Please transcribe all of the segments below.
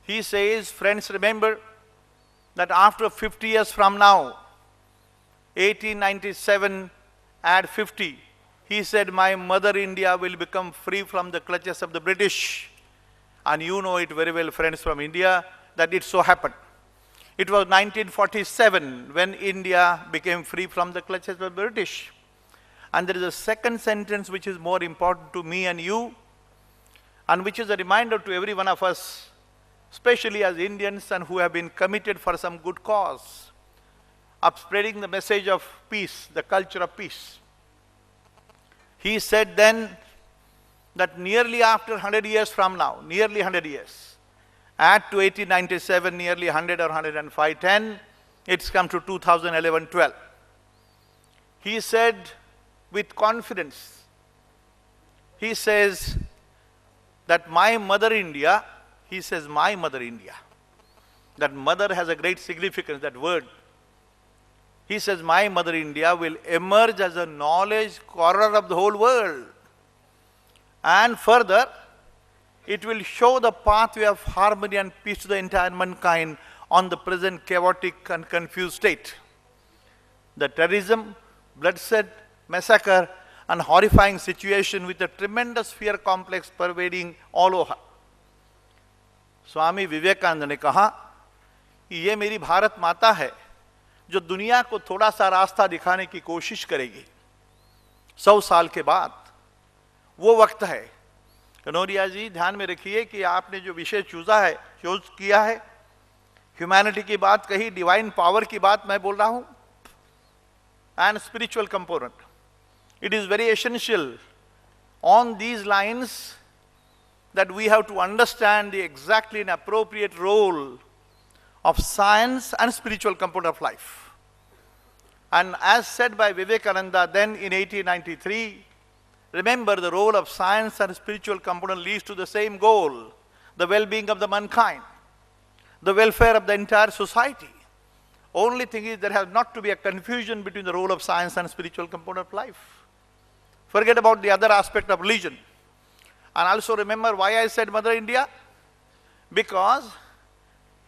He says, friends, remember that after 50 years from now, 1897, add 50, he said, my mother India will become free from the clutches of the British. And you know it very well, friends from India, that it so happened. It was 1947 when India became free from the clutches of the British. And there is a second sentence which is more important to me and you, and which is a reminder to every one of us, especially as Indians and who have been committed for some good cause, of spreading the message of peace, the culture of peace. He said then that nearly after 100 years from now, nearly 100 years, add to 1897, nearly 100 or 105, 10, it's come to 2011-12. He said with confidence, he says that my mother India, he says my mother India, that mother has a great significance, that word. He says my mother India will emerge as a knowledge corner of the whole world. And further, it will show the pathway of harmony and peace to the entire mankind on the present chaotic and confused state. The terrorism, bloodshed, massacre, and horrifying situation with a tremendous fear complex pervading all over. Swami Vivekananda ने कहा कि ये मेरी भारत माता है जो दुनिया को थोड़ा सा रास्ता दिखाने की कोशिश करेगी। 100 साल के बाद वो वक्त है। कनौरिया जी ध्यान में रखिए कि आपने जो विषय चूज किया है, ह्यूमैनिटी की बात कही, डिवाइन पावर की बात मैं बोल रहा हूं, and spiritual component. It is very essential on these lines that we have to understand the exactly and appropriate role of science and spiritual component of life. And as said by Vivekananda then in 1893, remember the role of science and spiritual component leads to the same goal, the well-being of the mankind, the welfare of the entire society. Only thing is there has not to be a confusion between the role of science and spiritual component of life. Forget about the other aspect of religion. And also remember why I said Mother India? Because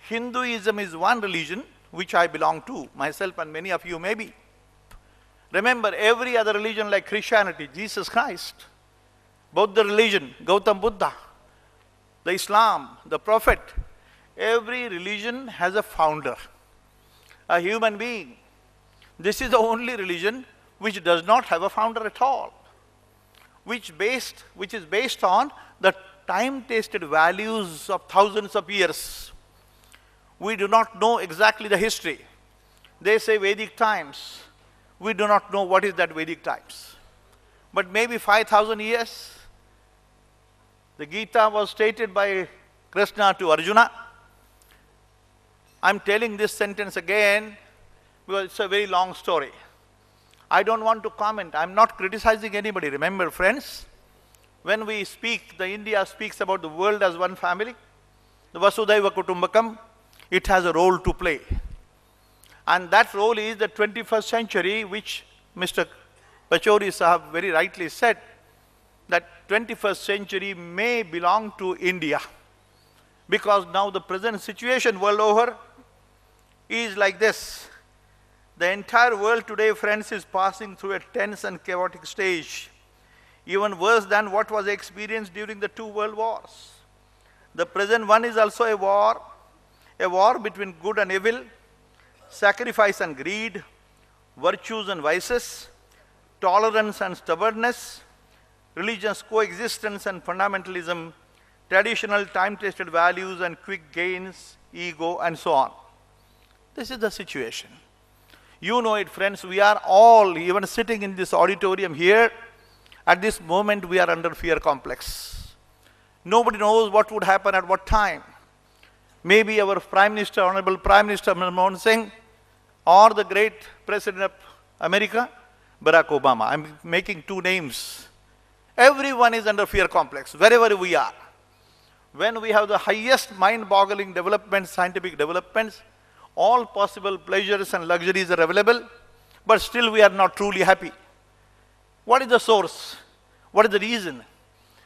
Hinduism is one religion which I belong to, myself and many of you maybe. Remember every other religion like Christianity, Jesus Christ, Buddha religion, Gautam Buddha, the Islam, the Prophet, every religion has a founder, a human being. This is the only religion which does not have a founder at all, which is based on the time-tested values of thousands of years. We do not know exactly the history. They say Vedic times. We do not know what is that Vedic times. But maybe 5,000 years. The Gita was stated by Krishna to Arjuna. I'm telling this sentence again because it's a very long story. I don't want to comment. I'm not criticizing anybody. Remember, friends, when we speak, the India speaks about the world as one family, the Vasudhaiva Kutumbakam, it has a role to play. And that role is the 21st century, which Mr. Pachauri Sahab very rightly said, that 21st century may belong to India. Because now the present situation world over is like this. The entire world today, friends, is passing through a tense and chaotic stage, even worse than what was experienced during the 2 world wars. The present one is also a war between good and evil, sacrifice and greed, virtues and vices, tolerance and stubbornness, religion's coexistence and fundamentalism, traditional time-tested values and quick gains, ego, and so on. This is the situation. You know it, friends, we are all, even sitting in this auditorium here, at this moment we are under fear complex. Nobody knows what would happen at what time. Maybe our Prime Minister, Honorable Prime Minister Manmohan Singh, or the great President of America, Barack Obama. I'm making 2 names. Everyone is under fear complex, wherever we are. When we have the highest mind-boggling developments, scientific developments, all possible pleasures and luxuries are available, but still we are not truly happy. What is the source? What is the reason?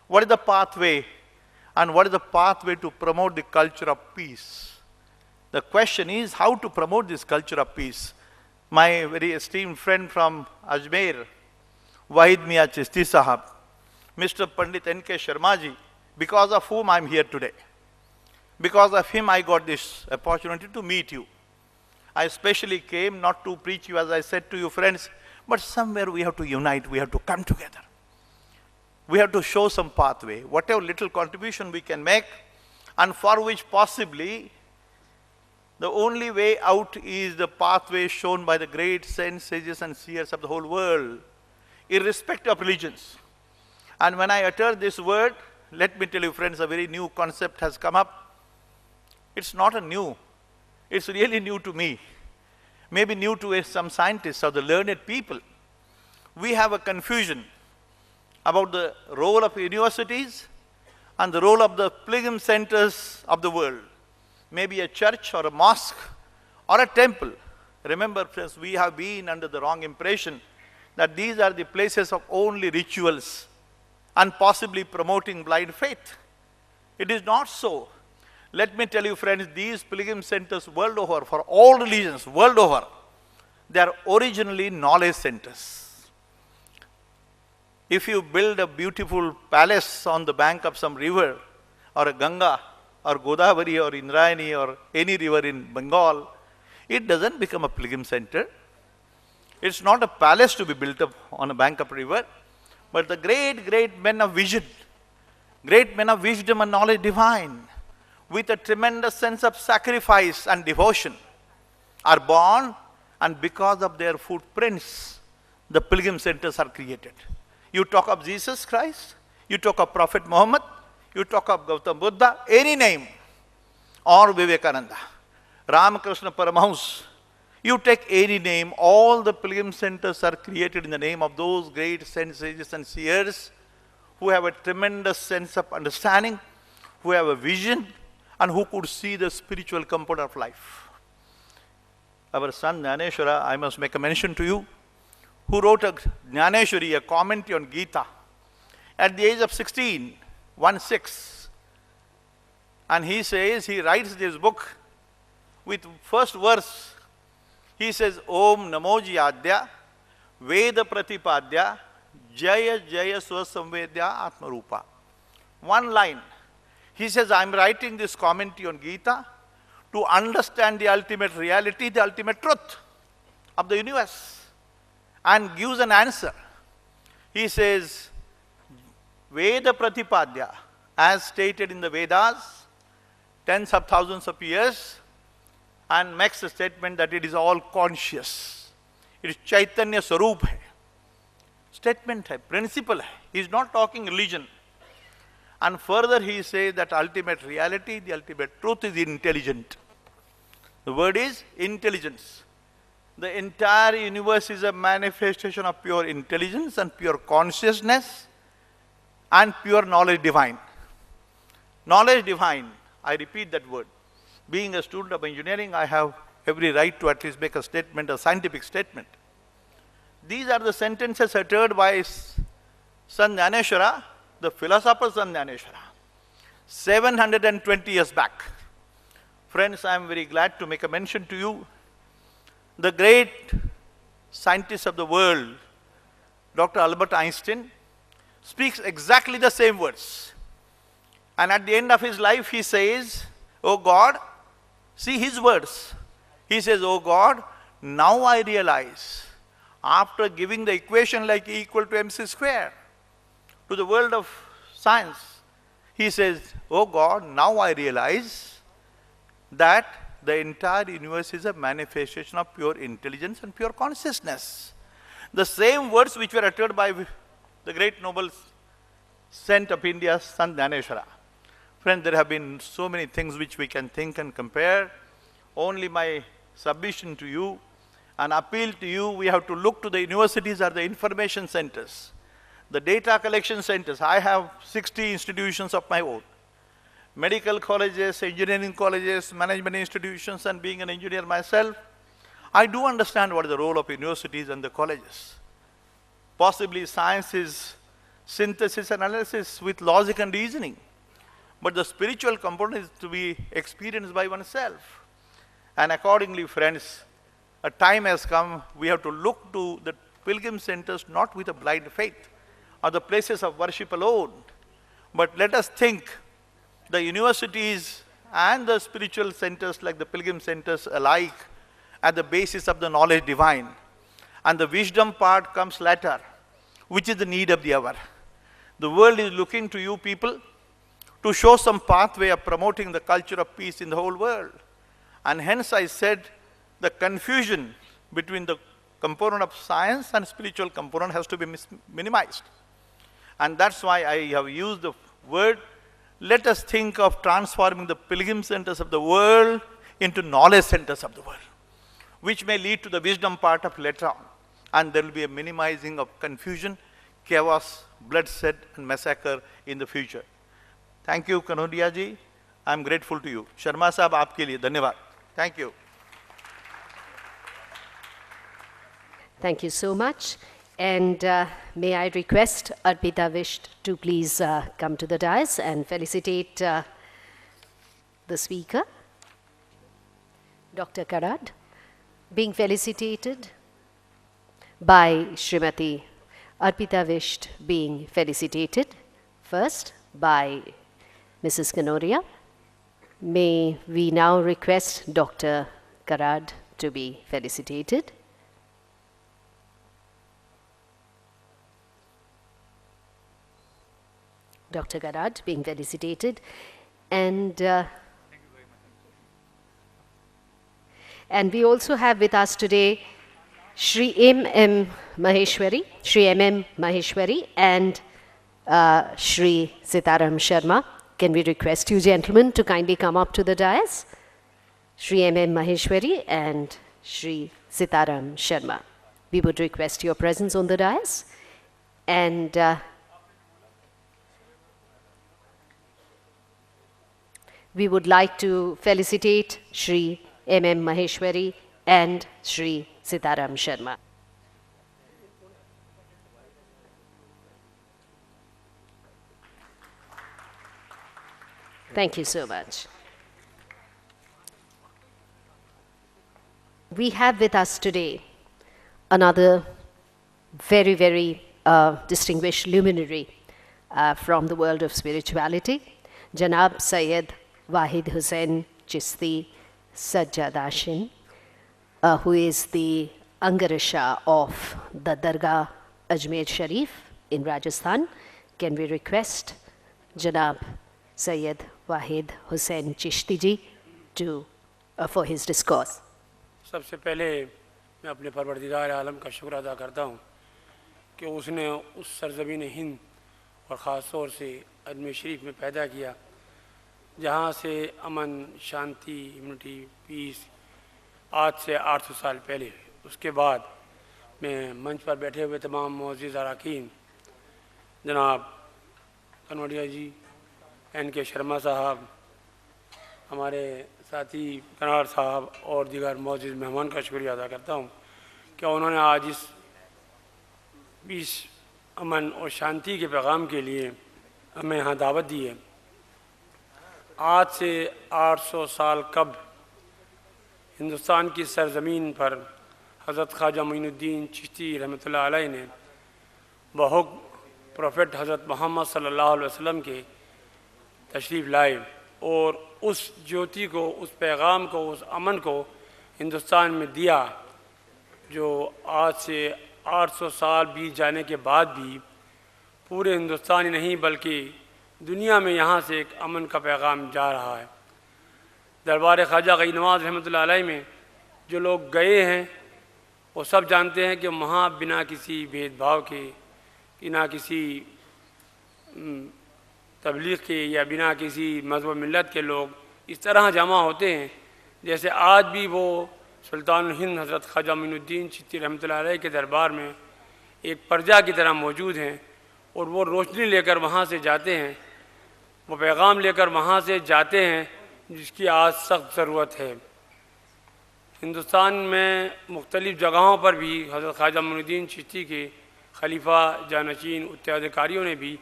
What is the pathway? And what is the pathway to promote the culture of peace? The question is how to promote this culture of peace. My very esteemed friend from Ajmer, Wahid Mia Chishti Sahab, Mr. Pandit N.K. Sharma ji, because of whom I am here today. Because of him I got this opportunity to meet you. I especially came not to preach you, as I said to you friends, but somewhere we have to unite, we have to come together. We have to show some pathway, whatever little contribution we can make, and for which possibly the only way out is the pathway shown by the great saints, sages and seers of the whole world, irrespective of religions. And when I utter this word, let me tell you friends, a very new concept has come up. It's not a new, it's really new to me. Maybe new to some scientists or the learned people. We have a confusion about the role of universities and the role of the pilgrim centers of the world. Maybe a church or a mosque or a temple. Remember friends, we have been under the wrong impression that these are the places of only rituals and possibly promoting blind faith. It is not so. Let me tell you friends, these pilgrim centers world over, for all religions world over, they are originally knowledge centers. If you build a beautiful palace on the bank of some river or a Ganga or Godavari or Indrayani or any river in Bengal, it doesn't become a pilgrim center. It's not a palace to be built up on a bank of a river, but the great men of vision, great men of wisdom and knowledge divine, with a tremendous sense of sacrifice and devotion, are born, and because of their footprints, the pilgrim centers are created. You talk of Jesus Christ, you talk of Prophet Muhammad, you talk of Gautam Buddha, any name, or Vivekananda, Ramakrishna Paramahamsa, you take any name, all the pilgrim centers are created in the name of those great saints, sages and seers who have a tremendous sense of understanding, who have a vision, and who could see the spiritual component of life. Our son Jnaneshwara, I must make a mention to you, who wrote a Jnaneshwari, a commentary on Gita, at the age of 16, 1-6. And he says, he writes this book with first verse, he says, Om Namo Jyadya, Veda Pratipadya, Jaya Jaya Swasamvedya Atmarupa. One line. He says, I am writing this commentary on Gita to understand the ultimate reality, the ultimate truth of the universe, and gives an answer. He says, Veda Pratipadya, as stated in the Vedas, tens of thousands of years, and makes a statement that it is all conscious. It is Chaitanya Swarup hai. Statement hai, principle hai. He is not talking religion. And further he says that ultimate reality, the ultimate truth is intelligent. The word is intelligence. The entire universe is a manifestation of pure intelligence and pure consciousness and pure knowledge divine. Knowledge divine, I repeat that word. Being a student of engineering, I have every right to at least make a statement, a scientific statement. These are the sentences uttered by Sant Jnaneshwara, the philosopher Sant Jnaneshwara, 720 years back. Friends, I am very glad to make a mention to you. The great scientist of the world, Dr. Albert Einstein, speaks exactly the same words. And at the end of his life, he says, Oh God, see his words. He says, Oh God, now I realize, after giving the equation like E equal to mc square to the world of science, he says, Oh God, now I realize that the entire universe is a manifestation of pure intelligence and pure consciousness. The same words which were uttered by the great noble saint of India, Sant Jnaneshwara. Friends, there have been so many things which we can think and compare. Only my submission to you, an appeal to you, we have to look to the universities or the information centers, the data collection centers. I have 60 institutions of my own. Medical colleges, engineering colleges, management institutions, and being an engineer myself, I do understand what is the role of universities and the colleges. Possibly science is synthesis and analysis with logic and reasoning. but the spiritual component is to be experienced by oneself. And accordingly, friends, a time has come, we have to look to the pilgrim centers not with a blind faith or the places of worship alone, but let us think the universities and the spiritual centers like the pilgrim centers alike at the basis of the knowledge divine. And the wisdom part comes later, which is the need of the hour. The world is looking to you people to show some pathway of promoting the culture of peace in the whole world. And hence I said the confusion between the component of science and spiritual component has to be minimized. And that's why I have used the word, let us think of transforming the pilgrim centers of the world into knowledge centers of the world, which may lead to the wisdom part of later on. And there will be a minimizing of confusion, chaos, bloodshed and massacre in the future. Thank you, Kanodia ji. I am grateful to you. Sharma sahab, aapke liye dhanyavad. Thank you. Thank you so much. And may I request Arpita Visht to please come to the dais and felicitate the speaker, Dr. Karad, being felicitated by Srimati Arpita Visht, being felicitated first by Mrs. Kanodia. May we now request Dr. Karad to be felicitated. Dr. Karad being felicitated. And we also have with us today Shri M.M. Maheshwari and Shri Sitaram Sharma. Can we request you gentlemen to kindly come up to the dais? Shri M.M. Maheshwari and Shri Sitaram Sharma. We would request your presence on the dais. And we would like to felicitate Shri M.M. Maheshwari and Shri Sitaram Sharma. Thank you so much. We have with us today another very, very distinguished luminary from the world of spirituality, Janab Sayyid Wahid Hussain Chishti Sajjadashin, who is the Angarasha of the Dargah Ajmer Sharif in Rajasthan. Can we request Janab Sayyid Wahid Hussain Chishti ji to for his discourse. सबसे पहले मैं अपने परवरदिगार आलम का शुक्र अदा करता हूँ कि उसने उस सरज़मीन हिंद और ख़ास तौर से अजमेर शरीफ में पैदा किया जहाँ से अमन, शांति, यूनिटी, पीस आज से 800 साल पहले। उसके बाद मैं मंच पर बैठे हुए तमाम मुअज़्ज़िज़ अरकान, जनाब कनोडिया जी, एन.के. शर्मा साहब, हमारे साथी कनार साहब और दीगर मुअज़्ज़िज़ मेहमान का शुक्रिया अदा करता हूँ कि उन्होंने आज इस पीस, अमन और शांति के पैगाम के लिए हमें यहाँ दावत दी है। आज से 800 साल कबल हिंदुस्तान की सरज़मीन पर हज़रत ख्वाजा मोइनुद्दीन चिश्ती रहमतुल्लाह अलैह ने बहु प्रोफेट हज़रत मोहम्मद सल्लल्लाहु अलैहि वसल्लम के तशरीफ़ लाए और उस ज्योति को, उस पैगाम को, उस अमन को हिंदुस्तान में दिया, जो आज से 800 साल बीत जाने के बाद भी पूरे हिंदुस्तान ही नहीं बल्कि दुनिया में यहाँ से एक अमन का पैगाम जा रहा है। दरबार ख्वाजा गई नवाज़ रहमतुल्लाह अलैह में जो लोग गए हैं वो सब जानते हैं कि वहाँ बिना किसी भेदभाव के, बिना किसी तबलीग के या बिना किसी मज़हब मिल्लत के लोग इस तरह जमा होते हैं जैसे आज भी वो सुल्तान हिंद हज़रत ख्वाजा मोइनुद्दीन चिश्ती रहमतुल्लाह अलैह के दरबार में एक प्रजा की तरह मौजूद हैं और वो रोशनी लेकर वहाँ से जाते हैं, वो पैगाम लेकर वहाँ से जाते हैं जिसकी आज सख्त ज़रूरत है। हिंदुस्तान में मुख्तलिफ़ जगहों पर भी हज़रत ख्वाजा मोइनुद्दीन चिश्ती के खलीफा जानशीन उत्तराधिकारियों ने भी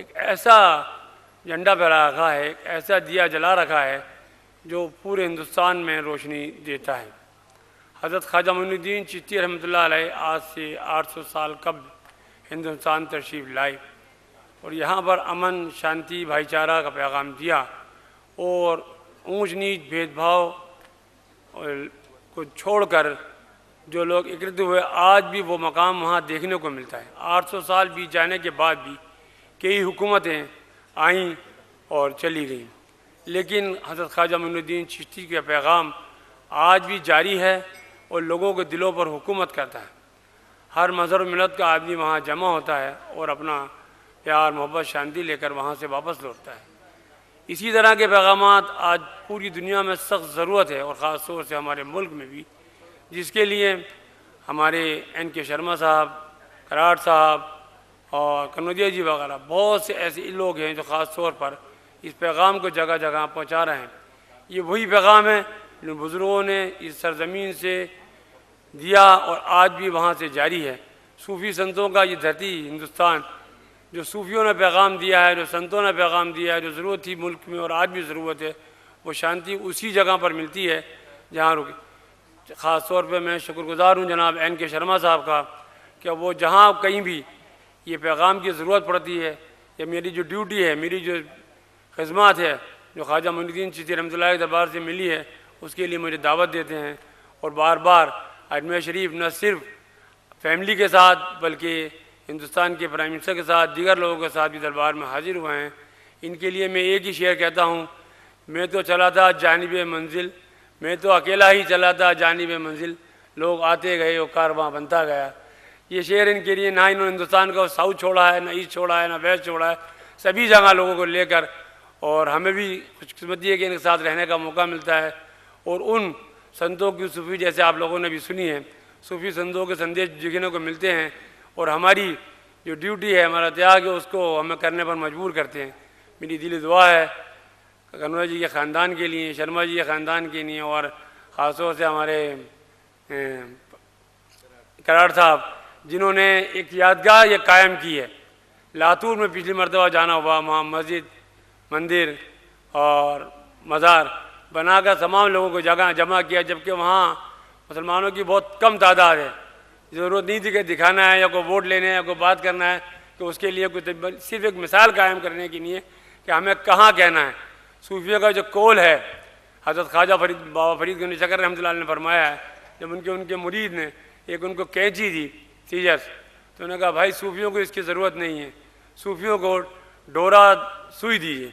एक ऐसा جھنڈا پھیلا رکھا ہے، ایک ایسا دیا جلا رکھا ہے جو پورے ہندوستان میں روشنی دیتا ہے۔ حضرت خواجہ معین الدین چشتی رحمۃ اللہ علیہ آج سے 800 سال قبل ہندوستان تشریف لائے اور یہاں پر امن، شانتی، بھائی چارہ کا پیغام دیا اور اونچ نیچ، بھید بھاؤ کو چھوڑ کر جو لوگ اکٹھے ہوئے، آج بھی وہ مقام وہاں دیکھنے کو ملتا ہے۔ 800 سال بیت جانے کے بعد بھی کئی حکومتیں آئیں اور چلی گئیں، لیکن حضرت خواجہ معین الدین چشتی کا پیغام آج بھی جاری ہے اور لوگوں کے دلوں پر حکومت کرتا ہے۔ ہر مذہب و ملت کا آدمی وہاں جمع ہوتا ہے اور اپنا پیار، محبت، شانتی لے کر وہاں سے واپس لوٹتا ہے۔ اسی طرح کے پیغامات آج پوری دنیا میں سخت ضرورت ہے اور خاص طور سے ہمارے ملک میں بھی، جس کے لیے ہمارے این کے شرما صاحب، کراڑ صاحب اور کنودیا جی وغیرہ بہت سے ایسے لوگ ہیں جو خاص طور پر اس پیغام کو جگہ جگہ پہنچا رہے ہیں۔ یہ وہی پیغام ہے جو بزرگوں نے اس سرزمین سے دیا اور آج بھی وہاں سے جاری ہے۔ صوفی سنتوں کا یہ دھرتی ہندوستان، جو صوفیوں نے پیغام دیا ہے، جو سنتوں نے پیغام دیا ہے، جو ضرورت تھی ملک میں اور آج بھی ضرورت ہے، وہ شانتی اسی جگہ پر ملتی ہے جہاں رکی۔ خاص طور پہ میں شکر گزار ہوں جناب این کے شرما صاحب کا کہ وہ جہاں کہیں بھی یہ پیغام کی ضرورت پڑتی ہے، یا میری جو ڈیوٹی ہے، میری جو خدمات ہے جو خواجہ معین الدین چشتی رحمۃ اللہ کے دربار سے ملی ہے، اس کے لیے مجھے دعوت دیتے ہیں اور بار بار اجمیر شریف نہ صرف فیملی کے ساتھ بلکہ ہندوستان کے پرائم منسٹر کے ساتھ، دیگر لوگوں کے ساتھ بھی دربار میں حاضر ہوئے ہیں۔ ان کے لیے میں ایک ہی شعر کہتا ہوں، میں تو چلا تھا جانب منزل، میں تو اکیلا ہی چلا تھا جانب منزل، لوگ آتے گئے اور کارواں بنتا گیا۔ یہ شعر ان کے لیے، نہ انہوں نے ہندوستان کا ساؤتھ چھوڑا ہے، نہ ایسٹ چھوڑا ہے، نہ ویسٹ چھوڑا ہے، سبھی جگہ لوگوں کو لے کر، اور ہمیں بھی خوش قسمتی ہے کہ ان کے ساتھ رہنے کا موقع ملتا ہے اور ان سنتوں کی صوفی جیسے آپ لوگوں نے بھی سنی ہے، صوفی سنتوں کے سندیش دیکھنے کو ملتے ہیں اور ہماری جو ڈیوٹی ہے، ہمارا تیاگ ہے، اس کو ہمیں کرنے پر مجبور کرتے ہیں۔ میری دلی دعا ہے کنورا جی کے خاندان کے لیے، شرما جی کے خاندان کے لیے، اور خاص طور سے ہمارے کراڑ صاحب جنہوں نے ایک یادگار یہ قائم کی ہے۔ لاتور میں پچھلی مرتبہ جانا ہوا، وہاں مسجد، مندر اور مزار بنا کر تمام لوگوں کو جگہ جمع کیا، جبکہ وہاں مسلمانوں کی بہت کم تعداد ہے۔ ضرورت نہیں تھی کہ دکھانا ہے یا کوئی ووٹ لینے ہے یا کوئی بات کرنا ہے، کہ اس کے لیے کوئی صرف ایک مثال قائم کرنے کے لیے کہ ہمیں کہاں کہنا ہے۔ صوفیوں کا جو قول ہے، حضرت خواجہ بابا فرید گنج شکر رحمۃ اللہ علیہ نے فرمایا ہے، جب ان کے مرید نے ایک ان کو کینچی دی سیزرس، تو انہوں نے کہا بھائی صوفیوں کو اس کی ضرورت نہیں ہے، صوفیوں کو ڈورا سوئی دیجیے،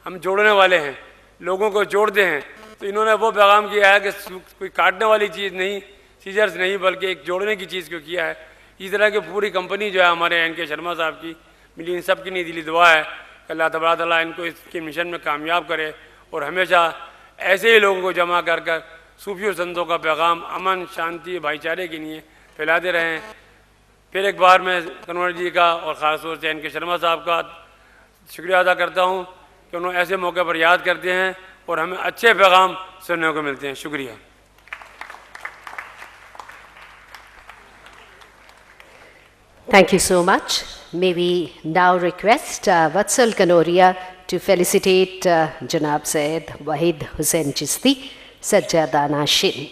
ہم جوڑنے والے ہیں، لوگوں کو جوڑتے ہیں۔ تو انہوں نے وہ پیغام کیا ہے کہ کوئی کاٹنے والی چیز نہیں، سیزرس نہیں، بلکہ ایک جوڑنے کی چیز کو کیا ہے۔ اس طرح کی پوری کمپنی جو ہے ہمارے این کے شرما صاحب کی، میری ان سب کی نہیں دلی دعا ہے کہ اللہ تبارک تعالیٰ ان کو اس کے مشن میں کامیاب کرے اور ہمیشہ ایسے ہی لوگوں کو جمع کر کر صوفی اور سنتوں کا پیغام امن، شانتی، بھائی چارے کے لیے پھیلاتے رہیں۔ پھر ایک بار میں کنور جی کا اور خاص طور سے این کے شرما صاحب کا شکریہ ادا کرتا ہوں کہ انہوں ایسے موقع پر یاد کرتے ہیں اور ہمیں اچھے پیغام سننے کو ملتے ہیں۔ شکریہ۔ Thank you so much. May we now request Vatsal Kanoria to felicitate Janab Syed Wahid Hussain Chishti, Sajjadana Shin.